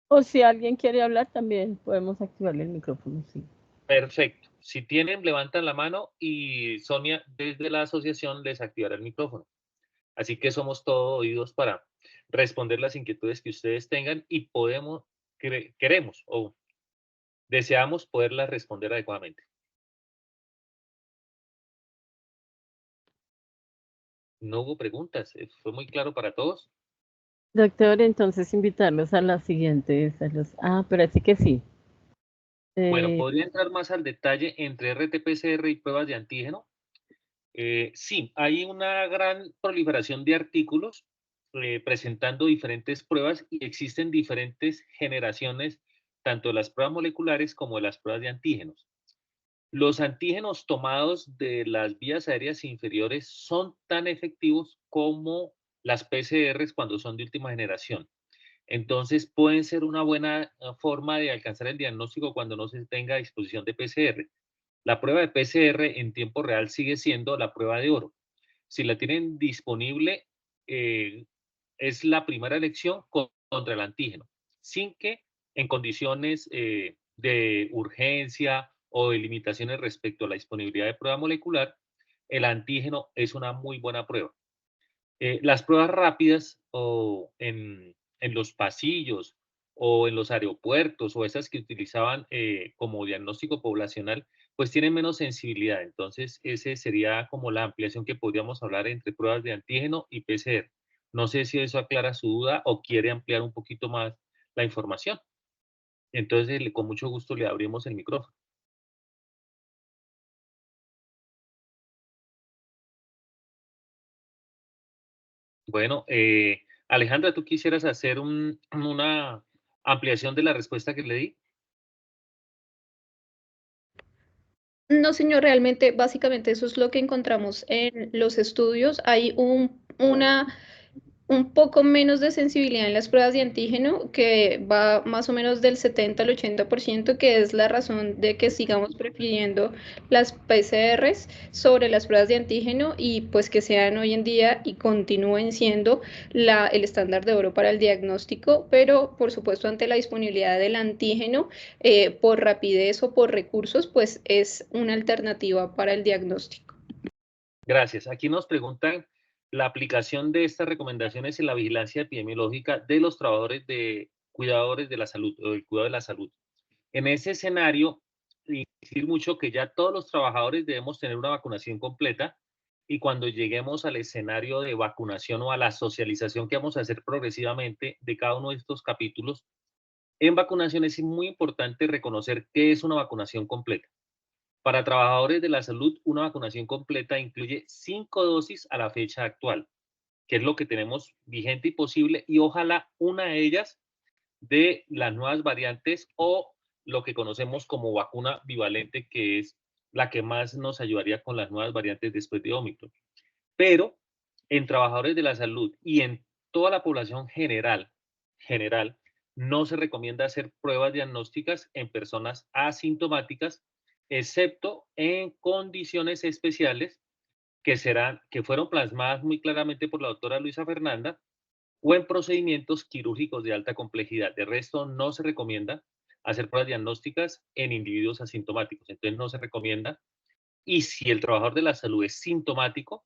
O si alguien quiere hablar, también podemos activarle el micrófono, sí. Perfecto. Si tienen, levantan la mano y Sonia desde la asociación les activará el micrófono. Así que somos todos oídos para responder las inquietudes que ustedes tengan y queremos o deseamos poderlas responder adecuadamente. No hubo preguntas, fue muy claro para todos. Doctor, entonces invitarlos a las siguientes, pero así que sí. Bueno, ¿podría entrar más al detalle entre RT-PCR y pruebas de antígeno? Sí, hay una gran proliferación de artículos presentando diferentes pruebas y existen diferentes generaciones, tanto de las pruebas moleculares como de las pruebas de antígenos. Los antígenos tomados de las vías aéreas inferiores son tan efectivos como las PCRs cuando son de última generación. Entonces, pueden ser una buena forma de alcanzar el diagnóstico cuando no se tenga a disposición de PCR. La prueba de PCR en tiempo real sigue siendo la prueba de oro. Si la tienen disponible, es la primera elección contra el antígeno, sin que en condiciones de urgencia o de limitaciones respecto a la disponibilidad de prueba molecular, el antígeno es una muy buena prueba. Las pruebas rápidas o en los pasillos o en los aeropuertos o esas que utilizaban como diagnóstico poblacional, pues tienen menos sensibilidad. Entonces, ese sería como la ampliación que podríamos hablar entre pruebas de antígeno y PCR. No sé si eso aclara su duda o quiere ampliar un poquito más la información. Entonces, con mucho gusto le abrimos el micrófono. Bueno, Alejandra, ¿tú quisieras hacer una ampliación de la respuesta que le di? No, señor, realmente, básicamente eso es lo que encontramos en los estudios. Hay un poco menos de sensibilidad en las pruebas de antígeno, que va más o menos del 70 al 80%, que es la razón de que sigamos prefiriendo las PCRs sobre las pruebas de antígeno y pues que sean hoy en día y continúen siendo el estándar de oro para el diagnóstico, pero por supuesto ante la disponibilidad del antígeno, por rapidez o por recursos, pues es una alternativa para el diagnóstico. Gracias. Aquí nos preguntan la aplicación de estas recomendaciones en la vigilancia epidemiológica de los trabajadores de cuidadores de la salud o del cuidado de la salud. En ese escenario, insistir mucho que ya todos los trabajadores debemos tener una vacunación completa y cuando lleguemos al escenario de vacunación o a la socialización que vamos a hacer progresivamente de cada uno de estos capítulos, en vacunación es muy importante reconocer qué es una vacunación completa. Para trabajadores de la salud, una vacunación completa incluye 5 dosis a la fecha actual, que es lo que tenemos vigente y posible, y ojalá una de ellas de las nuevas variantes o lo que conocemos como vacuna bivalente, que es la que más nos ayudaría con las nuevas variantes después de Omicron. Pero en trabajadores de la salud y en toda la población general, no se recomienda hacer pruebas diagnósticas en personas asintomáticas, excepto en condiciones especiales que fueron plasmadas muy claramente por la doctora Luisa Fernanda, o en procedimientos quirúrgicos de alta complejidad. De resto, no se recomienda hacer pruebas diagnósticas en individuos asintomáticos. Entonces, no se recomienda. Y si el trabajador de la salud es sintomático,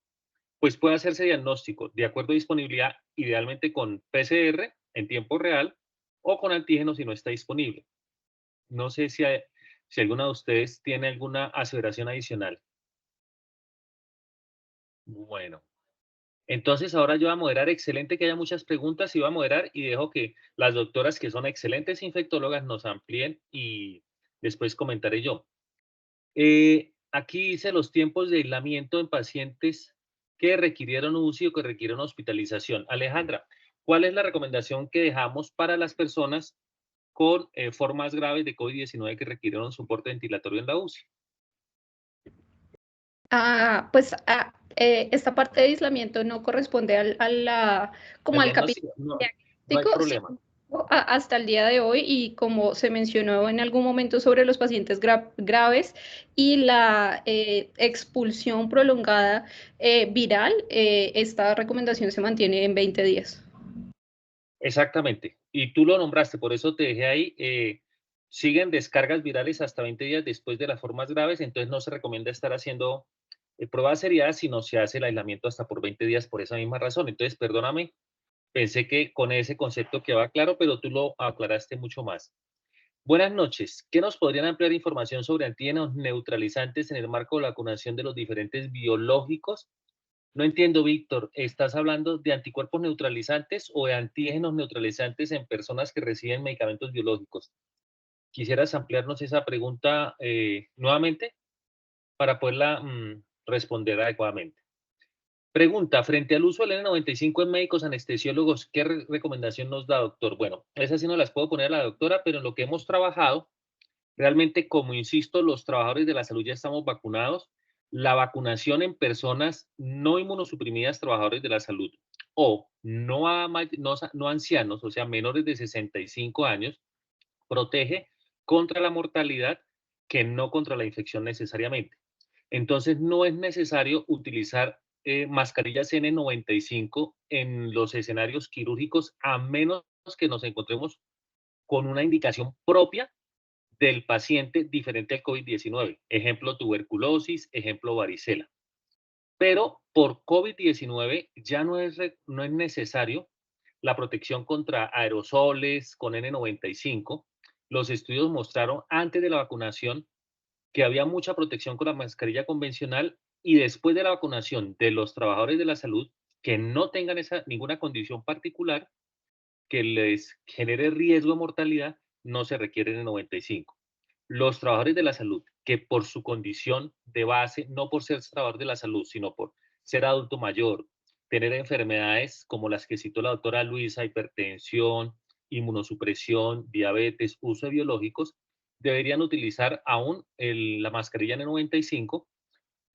pues puede hacerse diagnóstico de acuerdo a disponibilidad, idealmente con PCR en tiempo real o con antígeno si no está disponible. No sé si alguna de ustedes tiene alguna aseveración adicional. Bueno. Entonces ahora yo voy a moderar, excelente que haya muchas preguntas y voy a moderar y dejo que las doctoras que son excelentes infectólogas nos amplíen y después comentaré yo. Aquí dice los tiempos de aislamiento en pacientes que requirieron UCI o que requirieron hospitalización. Alejandra, ¿cuál es la recomendación que dejamos para las personas con formas graves de COVID-19 que requirieron soporte ventilatorio en la UCI? Esta parte de aislamiento no corresponde al capítulo No hay diagnóstico, problema. hasta el día de hoy, y como se mencionó en algún momento sobre los pacientes graves y la expulsión prolongada viral, esta recomendación se mantiene en 20 días. Exactamente. Y tú lo nombraste, por eso te dejé ahí. Siguen descargas virales hasta 20 días después de las formas graves, entonces no se recomienda estar haciendo pruebas seriadas si no se hace el aislamiento hasta por 20 días por esa misma razón. Entonces, perdóname, pensé que con ese concepto quedaba claro, pero tú lo aclaraste mucho más. Buenas noches. ¿Qué nos podrían ampliar información sobre antígenos neutralizantes en el marco de la vacunación de los diferentes biológicos? No entiendo, Víctor, ¿estás hablando de anticuerpos neutralizantes o de antígenos neutralizantes en personas que reciben medicamentos biológicos? ¿Quisieras ampliarnos esa pregunta nuevamente para poderla responder adecuadamente? Pregunta, frente al uso del N95 en médicos anestesiólogos, ¿qué recomendación nos da, doctor? Bueno, esas sí no las puedo poner a la doctora, pero en lo que hemos trabajado, realmente, como insisto, los trabajadores de la salud ya estamos vacunados. La vacunación en personas no inmunosuprimidas, trabajadores de la salud, o no ancianos, o sea, menores de 65 años, protege contra la mortalidad que no contra la infección necesariamente. Entonces, no es necesario utilizar mascarillas N95 en los escenarios quirúrgicos, a menos que nos encontremos con una indicación propia del paciente diferente al COVID-19. Ejemplo, tuberculosis, ejemplo, varicela. Pero por COVID-19 ya no es necesario la protección contra aerosoles con N95. Los estudios mostraron antes de la vacunación que había mucha protección con la mascarilla convencional, y después de la vacunación de los trabajadores de la salud que no tengan ninguna condición particular que les genere riesgo de mortalidad, no se requiere N95. Los trabajadores de la salud que por su condición de base, no por ser trabajador de la salud, sino por ser adulto mayor, tener enfermedades como las que citó la doctora Luisa, hipertensión, inmunosupresión, diabetes, uso de biológicos, deberían utilizar aún la mascarilla N95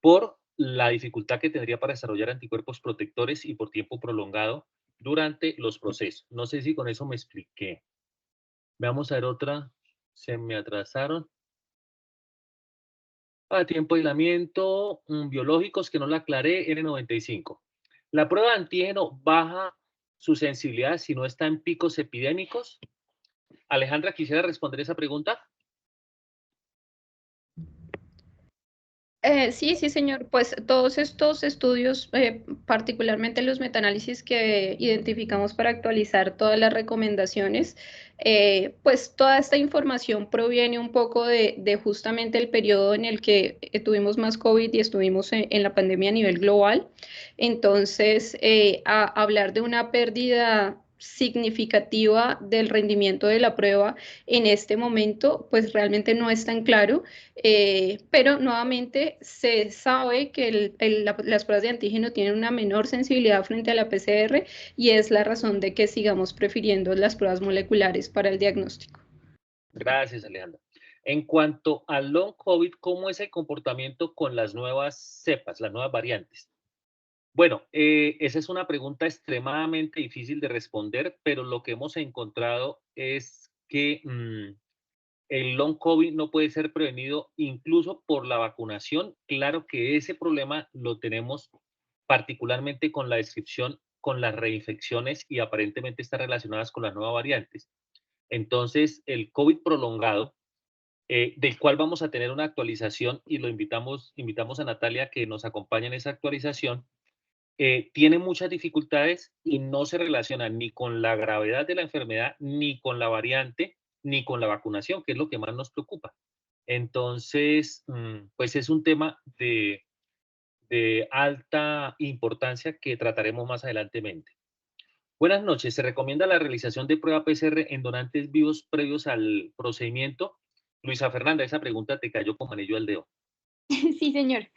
por la dificultad que tendría para desarrollar anticuerpos protectores y por tiempo prolongado durante los procesos. No sé si con eso me expliqué. Vamos a ver otra. Se me atrasaron. Tiempo de aislamiento, biológicos que no la aclaré, N95. La prueba de antígeno baja su sensibilidad si no está en picos epidémicos. Alejandra, ¿quisiera responder esa pregunta? Sí, sí, señor. Pues todos estos estudios, particularmente los metaanálisis que identificamos para actualizar todas las recomendaciones, pues toda esta información proviene un poco de justamente el periodo en el que tuvimos más COVID y estuvimos en la pandemia a nivel global. Entonces, hablar de una pérdida significativa del rendimiento de la prueba en este momento, pues realmente no es tan claro. Pero nuevamente se sabe que las pruebas de antígeno tienen una menor sensibilidad frente a la PCR, y es la razón de que sigamos prefiriendo las pruebas moleculares para el diagnóstico. Gracias, Alejandra. En cuanto al long COVID, ¿cómo es el comportamiento con las nuevas cepas, las nuevas variantes? Bueno, esa es una pregunta extremadamente difícil de responder, pero lo que hemos encontrado es que el long COVID no puede ser prevenido incluso por la vacunación. Claro que ese problema lo tenemos particularmente con la descripción, con las reinfecciones, y aparentemente está relacionadas con las nuevas variantes. Entonces, el COVID prolongado, del cual vamos a tener una actualización, y lo invitamos a Natalia que nos acompañe en esa actualización, tiene muchas dificultades y no se relaciona ni con la gravedad de la enfermedad, ni con la variante, ni con la vacunación, que es lo que más nos preocupa. Entonces, pues es un tema de alta importancia que trataremos más adelantemente. Buenas noches. ¿Se recomienda la realización de prueba PCR en donantes vivos previos al procedimiento? Luisa Fernanda, esa pregunta te cayó como anillo al dedo. Sí, señor.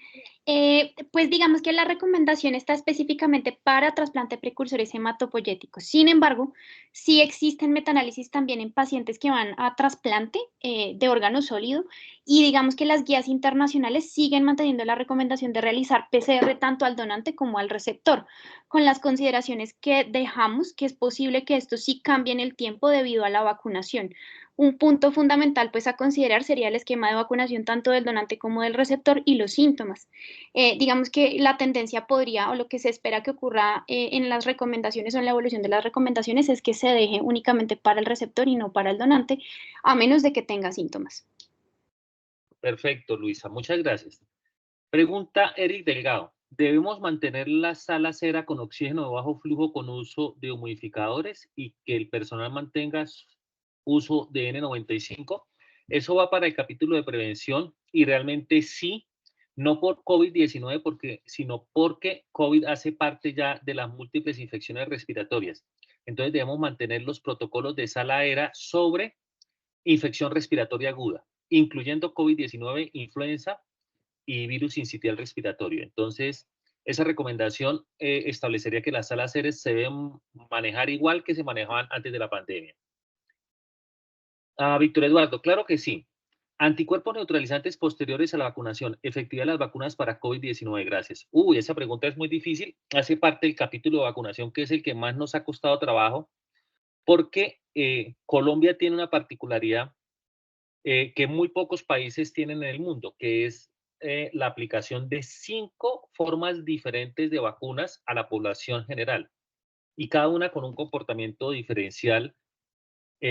Pues digamos que la recomendación está específicamente para trasplante de precursores hematopoyéticos. Sin embargo, sí existen metaanálisis también en pacientes que van a trasplante de órgano sólido, y digamos que las guías internacionales siguen manteniendo la recomendación de realizar PCR tanto al donante como al receptor, con las consideraciones que dejamos, que es posible que esto sí cambie en el tiempo debido a la vacunación. Un punto fundamental pues a considerar sería el esquema de vacunación tanto del donante como del receptor y los síntomas. Digamos que la tendencia podría, o lo que se espera que ocurra en las recomendaciones o en la evolución de las recomendaciones, es que se deje únicamente para el receptor y no para el donante, a menos de que tenga síntomas. Perfecto, Luisa. Muchas gracias. Pregunta Eric Delgado. ¿Debemos mantener la sala cera con oxígeno de bajo flujo con uso de humidificadores y que el personal mantenga uso de N95? Eso va para el capítulo de prevención, y realmente sí, no por COVID-19, sino porque COVID hace parte ya de las múltiples infecciones respiratorias. Entonces debemos mantener los protocolos de sala ERA sobre infección respiratoria aguda, incluyendo COVID-19, influenza y virus sincitial respiratorio. Entonces, esa recomendación establecería que las salas CERES se deben manejar igual que se manejaban antes de la pandemia. Víctor Eduardo, claro que sí. Anticuerpos neutralizantes posteriores a la vacunación. Efectividad de las vacunas para COVID-19. Gracias. Esa pregunta es muy difícil. Hace parte del capítulo de vacunación, que es el que más nos ha costado trabajo, porque Colombia tiene una particularidad que muy pocos países tienen en el mundo, que es la aplicación de 5 formas diferentes de vacunas a la población general, y cada una con un comportamiento diferencial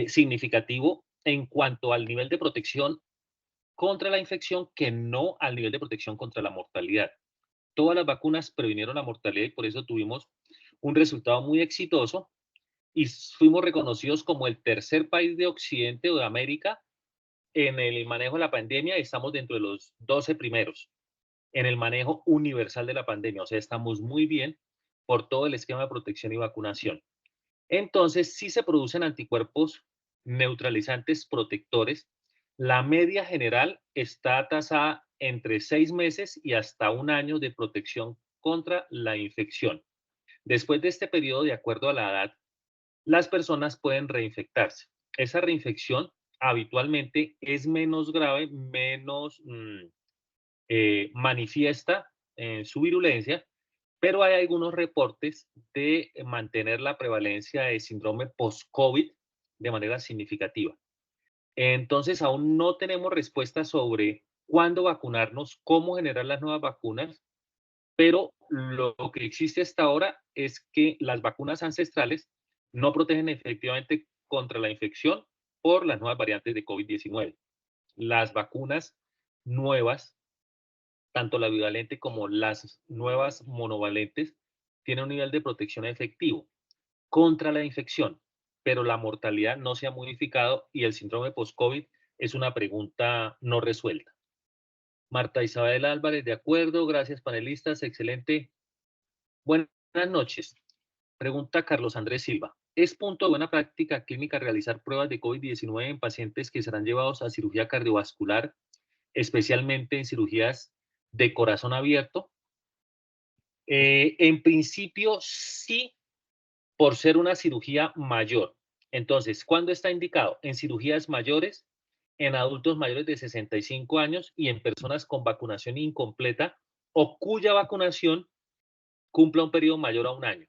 significativo en cuanto al nivel de protección contra la infección, que no al nivel de protección contra la mortalidad. Todas las vacunas previnieron la mortalidad y por eso tuvimos un resultado muy exitoso y fuimos reconocidos como el tercer país de Occidente o de América en el manejo de la pandemia. Estamos dentro de los 12 primeros en el manejo universal de la pandemia. O sea, estamos muy bien por todo el esquema de protección y vacunación. Entonces, sí se producen anticuerpos neutralizantes protectores. La media general está tasada entre 6 meses y hasta 1 año de protección contra la infección. Después de este periodo, de acuerdo a la edad, las personas pueden reinfectarse. Esa reinfección habitualmente es menos grave, menos manifiesta en su virulencia, pero hay algunos reportes de mantener la prevalencia de síndrome post-COVID de manera significativa. Entonces, aún no tenemos respuesta sobre cuándo vacunarnos, cómo generar las nuevas vacunas, pero lo que existe hasta ahora es que las vacunas ancestrales no protegen efectivamente contra la infección por las nuevas variantes de COVID-19. Las vacunas nuevas, tanto la bivalente como las nuevas monovalentes, tienen un nivel de protección efectivo contra la infección, pero la mortalidad no se ha modificado y el síndrome post-COVID es una pregunta no resuelta. Marta Isabel Álvarez, de acuerdo, gracias panelistas, excelente. Buenas noches. Pregunta Carlos Andrés Silva. ¿Es punto de buena práctica clínica realizar pruebas de COVID-19 en pacientes que serán llevados a cirugía cardiovascular, especialmente en cirugías de corazón abierto? En principio, sí, por ser una cirugía mayor. Entonces, ¿cuándo está indicado? En cirugías mayores, en adultos mayores de 65 años y en personas con vacunación incompleta o cuya vacunación cumpla un periodo mayor a 1 año.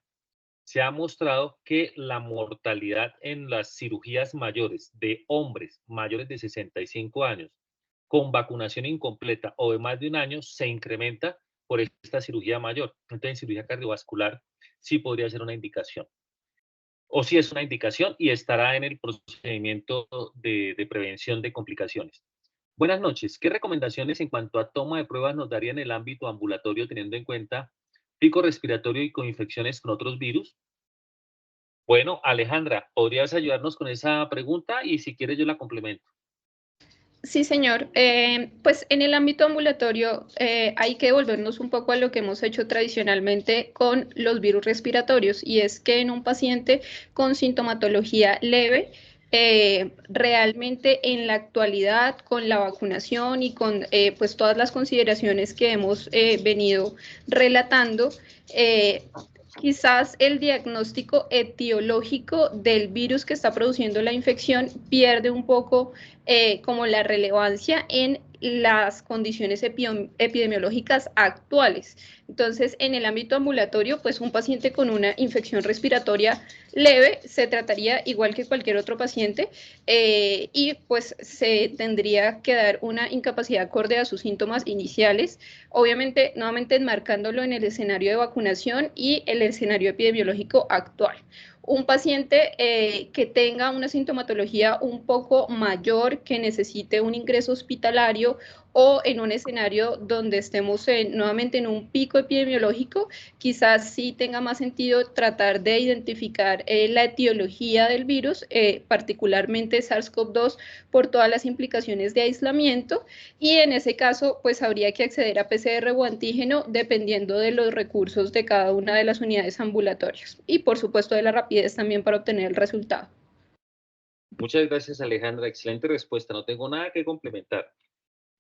Se ha mostrado que la mortalidad en las cirugías mayores de hombres mayores de 65 años con vacunación incompleta o de más de 1 año se incrementa por esta cirugía mayor. Entonces, en cirugía cardiovascular sí podría ser una indicación. O sí es una indicación y estará en el procedimiento de prevención de complicaciones. Buenas noches. ¿Qué recomendaciones en cuanto a toma de pruebas nos daría en el ámbito ambulatorio teniendo en cuenta pico respiratorio y coinfecciones con otros virus? Bueno, Alejandra, ¿podrías ayudarnos con esa pregunta? Y si quieres yo la complemento. Sí, señor. Pues en el ámbito ambulatorio hay que devolvernos un poco a lo que hemos hecho tradicionalmente con los virus respiratorios, y es que en un paciente con sintomatología leve, realmente en la actualidad, con la vacunación y con pues todas las consideraciones que hemos venido relatando, quizás el diagnóstico etiológico del virus que está produciendo la infección pierde un poco como la relevancia en las condiciones epidemiológicas actuales. Entonces, en el ámbito ambulatorio, pues un paciente con una infección respiratoria leve se trataría igual que cualquier otro paciente y pues se tendría que dar una incapacidad acorde a sus síntomas iniciales, obviamente nuevamente enmarcándolo en el escenario de vacunación y el escenario epidemiológico actual. Un paciente que tenga una sintomatología un poco mayor, que necesite un ingreso hospitalario o en un escenario donde estemos nuevamente en un pico epidemiológico, quizás sí tenga más sentido tratar de identificar la etiología del virus, particularmente SARS-CoV-2, por todas las implicaciones de aislamiento, y en ese caso pues habría que acceder a PCR o antígeno dependiendo de los recursos de cada una de las unidades ambulatorias y por supuesto de la rapidez también para obtener el resultado. Muchas gracias, Alejandra. Excelente respuesta. No tengo nada que complementar.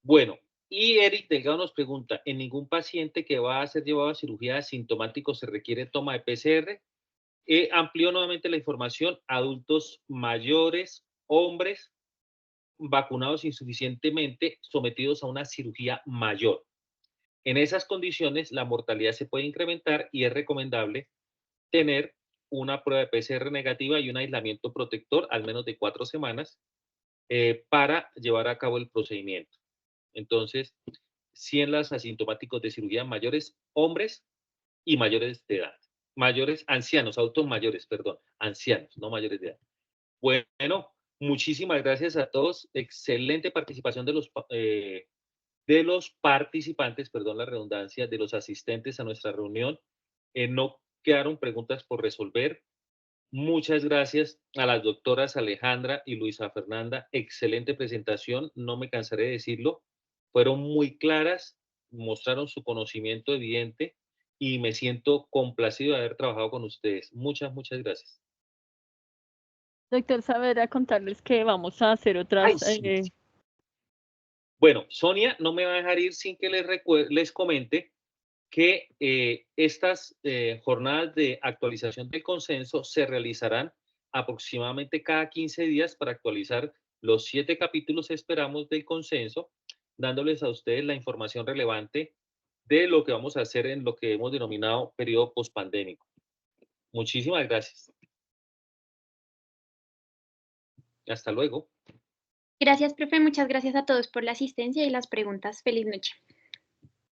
Bueno, y Eric Delgado nos pregunta, ¿en ningún paciente que va a ser llevado a cirugía asintomático se requiere toma de PCR? Amplío nuevamente la información. Adultos mayores, hombres vacunados insuficientemente, sometidos a una cirugía mayor. En esas condiciones, la mortalidad se puede incrementar y es recomendable tener una prueba de PCR negativa y un aislamiento protector al menos de 4 semanas para llevar a cabo el procedimiento. Entonces, 100 los asintomáticos de cirugía mayores, hombres y mayores de edad. Mayores, ancianos, adultos mayores, perdón, ancianos, no mayores de edad. Bueno, muchísimas gracias a todos. Excelente participación de los participantes, perdón la redundancia, de los asistentes a nuestra reunión. No quedaron preguntas por resolver. Muchas gracias a las doctoras Alejandra y Luisa Fernanda. Excelente presentación, no me cansaré de decirlo. Fueron muy claras, mostraron su conocimiento evidente y me siento complacido de haber trabajado con ustedes. Muchas gracias. Doctor Saavedra, contarles que vamos a hacer otras... Sí. Bueno, Sonia no me va a dejar ir sin que les comente que estas jornadas de actualización del consenso se realizarán aproximadamente cada 15 días para actualizar los 7 capítulos, esperamos, del consenso, dándoles a ustedes la información relevante de lo que vamos a hacer en lo que hemos denominado periodo pospandémico. Muchísimas gracias. Hasta luego. Gracias, profe. Muchas gracias a todos por la asistencia y las preguntas. Feliz noche.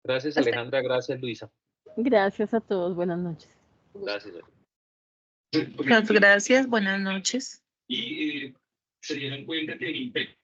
Gracias, Alejandra. Gracias, Luisa. Gracias a todos. Buenas noches. Gracias. Muchas gracias. Buenas noches. Y se dieron cuenta que el